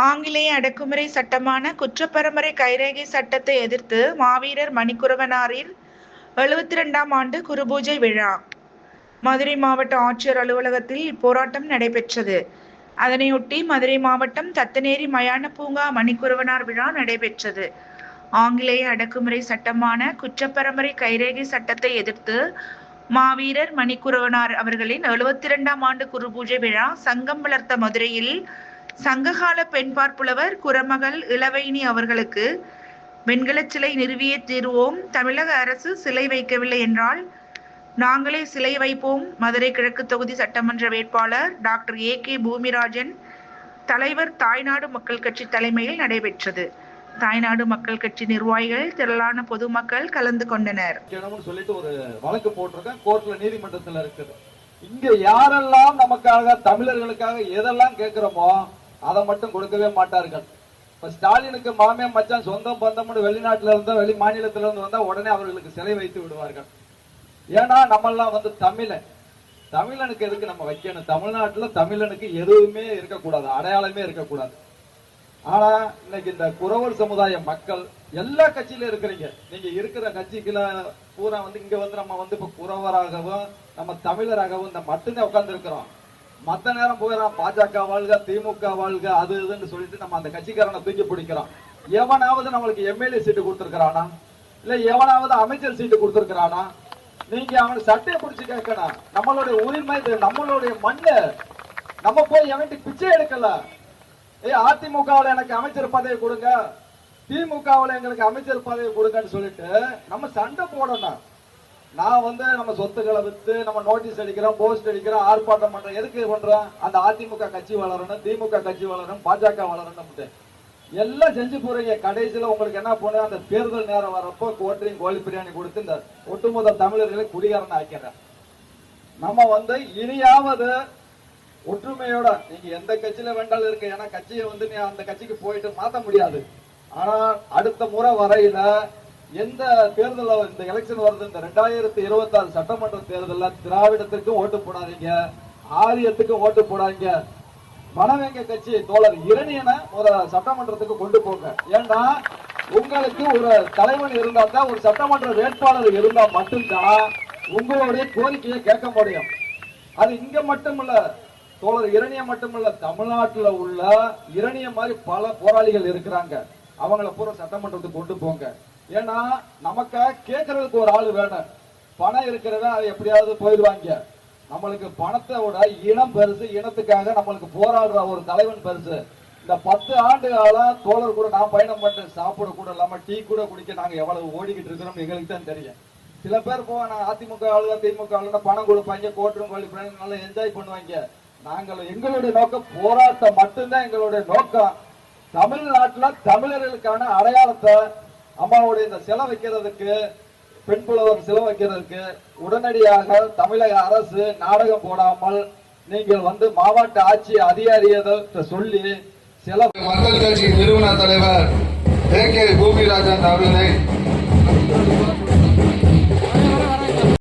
ஆங்கிலேய அடக்குமுறை சட்டமான குற்றப்பரம்பரை கைரேகை சட்டத்தை எதிர்த்து மாவீரர் மணிக்குறவனாரின் 72ஆம் ஆண்டு குருபூஜை விழா மதுரை மாவட்ட ஆட்சியர் அலுவலகத்தில் இப்போராட்டம் நடைபெற்றது. அதனையொட்டி மதுரை மாவட்டம் தத்தநேரி மயான பூங்கா மணிக்குறவனார் விழா நடைபெற்றது. ஆங்கிலேய அடக்குமுறை சட்டமான குற்றப்பரம்பரை கைரேகை சட்டத்தை எதிர்த்து மாவீரர் மணிக்குறவனார் அவர்களின் 72ஆம் ஆண்டு குருபூஜை விழா சங்கம் வளர்த்த மதுரையில் சங்ககால பெண்பாற் புலவர் குறமகள் இளவைனி அவர்களுக்கு வெண்கலச் சிலை நிறுவியே தீருவோம். தமிழக அரசு சிலை வைக்கவில்லை என்றால் நாங்களே சிலை வைப்போம். மதுரை கிழக்கு தொகுதி சட்டமன்ற வேட்பாளர் டாக்டர் ஏ.கே. பூமிராஜன் தலைவர் தாய்நாடு மக்கள் கட்சி தலைமையில் நடைபெற்றது. தாய்நாடு மக்கள் கட்சி நிர்வாகிகள், திரளான பொதுமக்கள் கலந்து கொண்டனர். சொல்லிட்டு ஒரு வழக்கு போட்டிருக்கேன், கோர்ட்ல நீதிமன்றத்தில் இருக்குது. இங்க யாரெல்லாம் நமக்காக தமிழர்களுக்காக எதெல்லாம் கேட்கிறோமோ அதை மட்டும் கொடுக்கவே மாட்டார்கள். இப்ப ஸ்டாலினுக்கு மாமே மச்சான் சொந்தம் பந்தம்னு வெளிநாட்டுல இருந்தா வெளி மாநிலத்தில இருந்து வந்தா உடனே அவர்களுக்கு சிலை வைத்து விடுவார்கள். ஏன்னா நம்மெல்லாம் தமிழனுக்கு எதுக்கு நம்ம வைக்கணும்? தமிழ்நாட்டுல தமிழனுக்கு எதுவுமே இருக்கக்கூடாது, அடையாளமே இருக்கக்கூடாது. ஆனா இன்னைக்கு இந்த குறவர் சமுதாய மக்கள் எல்லா கட்சியில இருக்கிறீங்க. நீங்க இருக்கிற கட்சிக்குள்ள பூரா இங்க நம்ம இப்ப குறவராகவும் நம்ம தமிழராகவும் இந்த மட்டும்தான் உட்கார்ந்து இருக்கிறோம். மத்த நேரம் போயிடலாம் பாஜக வாழ்க, திமுக வாழ்க, அது இதுன்னு சொல்லிட்டு நம்ம அந்த கட்சிக்காரனை தூக்கி பிடிக்கிறோம். எவனாவது நம்மளுக்கு எம்எல்ஏ சீட்டு கொடுத்திருக்கிறானா? இல்ல எவனாவது அமைச்சர் சீட்டு கொடுத்திருக்கிறானா? நீங்க அவனுக்கு சட்டையை பிடிச்சு கேட்கணும். நம்மளுடைய உரிமை, நம்மளுடைய மண்ணு. நம்ம போய் எவன்ட்டு பிச்சை எடுக்கல. அதிமுகவில் எனக்கு அமைச்சர் பதவி கொடுங்க, திமுகவில் எங்களுக்கு அமைச்சர் பதவி கொடுங்கன்னு சொல்லிட்டு நம்ம சண்டை போடணும். நான் நம்ம சொத்துக்களை வித்து நம்ம நோட்டீஸ் அடிக்கிறோம், போஸ்ட் அடிக்கிறோம், ஆர்ப்பாட்டம் பண்றோம். எதுக்கு பண்றோம்? அந்த அதிமுக கட்சி வளரணும், திமுக கட்சி வளரணும், பாஜக வளரணும் எல்லாம் செஞ்சு போறீங்க. கடைசியில உங்களுக்கு என்ன பண்ண, அந்த தேர்தல் நேரம் வரப்போ கோட்டரியும் கோழி பிரியாணி கொடுத்து இந்த ஒட்டுமொத்த தமிழர்களை குடிகாரன் ஆக்கிறேன். நம்ம இனியாவது ஒற்றுமையோட நீங்க எந்த கட்சியில வேண்டாலும் இருக்கு. ஏன்னா கட்சியை நீ அந்த கட்சிக்கு போயிட்டு மாத்த முடியாது. ஆனா அடுத்த முறை வரையில எந்த தேர்தல், இந்த எலெக்ஷன் வருது, இந்த 2026 சட்டமன்ற தேர்தலில் திராவிடத்திற்கும் ஓட்டு போடாதீங்க, ஆரியத்துக்கும் ஓட்டு போடாதீங்க. மனவேங்க கட்சி தோழர் இரணியனை ஒரு சட்டமன்றத்துக்கு கொண்டு போங்க. ஏன்னா உங்களுக்கு ஒரு தலைவன் இருந்தா தான், ஒரு சட்டமன்ற வேட்பாளர் இருந்தா மட்டும்தான் உங்களுடைய கோரிக்கையை கேட்க முடியும். அது இங்க மட்டுமல்ல, தோழர் இரணிய மட்டுமல்ல, தமிழ்நாட்டில் உள்ள இரணிய மாதிரி பல போராளிகள் இருக்கிறாங்க. அவங்கள பூரா சட்டமன்றத்துக்கு கொண்டு போங்க. ஏன்னா நமக்காக கேட்கறதுக்கு ஒரு ஆள் வேணும். பணம் இருக்கிறவன் அதை எப்படியாவது போயிடுவாங்க. நம்மளுக்கு பணத்தை விட இனம் பெருசு. இனத்துக்காக நம்மளுக்கு போராடுற ஒரு தலைவன் பெருசு. இந்த 10 ஆண்டு காலம் தோழர் கூட நான் பயணம் பண்றேன். சாப்பிட கூட இல்லாம டீ கூட குடிக்க நாங்க எவ்வளவு ஓடிக்கிட்டு இருக்கிறோம் எங்களுக்கு தான் தெரியும். சில பேர் போவாங்க அதிமுக ஆளுங்க, திமுக ஆளுங்க, பணம் கொடுப்பாங்க, கோட்டரும் கோழி நல்லா என்ஜாய் பண்ணுவாங்க. நாங்கள் எங்களுடைய நோக்கம் போராட்டம் மட்டும்தான் எங்களுடைய நோக்கம். தமிழ்நாட்டுல தமிழர்களுக்கான அடையாளத்தை அம்மாவுடைய இந்த சிலை வைக்கிறதுக்கு, பெண் புலவர் சிலை வைக்கிறதுக்கு உடனடியாக தமிழக அரசு நாடகம் போடாமல் நீங்கள் மாவட்ட ஆட்சி அதிகாரியை சொல்லி சில மக்கள் கட்சி நிறுவன தலைவர் ஏ.கே. பூமிராஜன் அவர்களை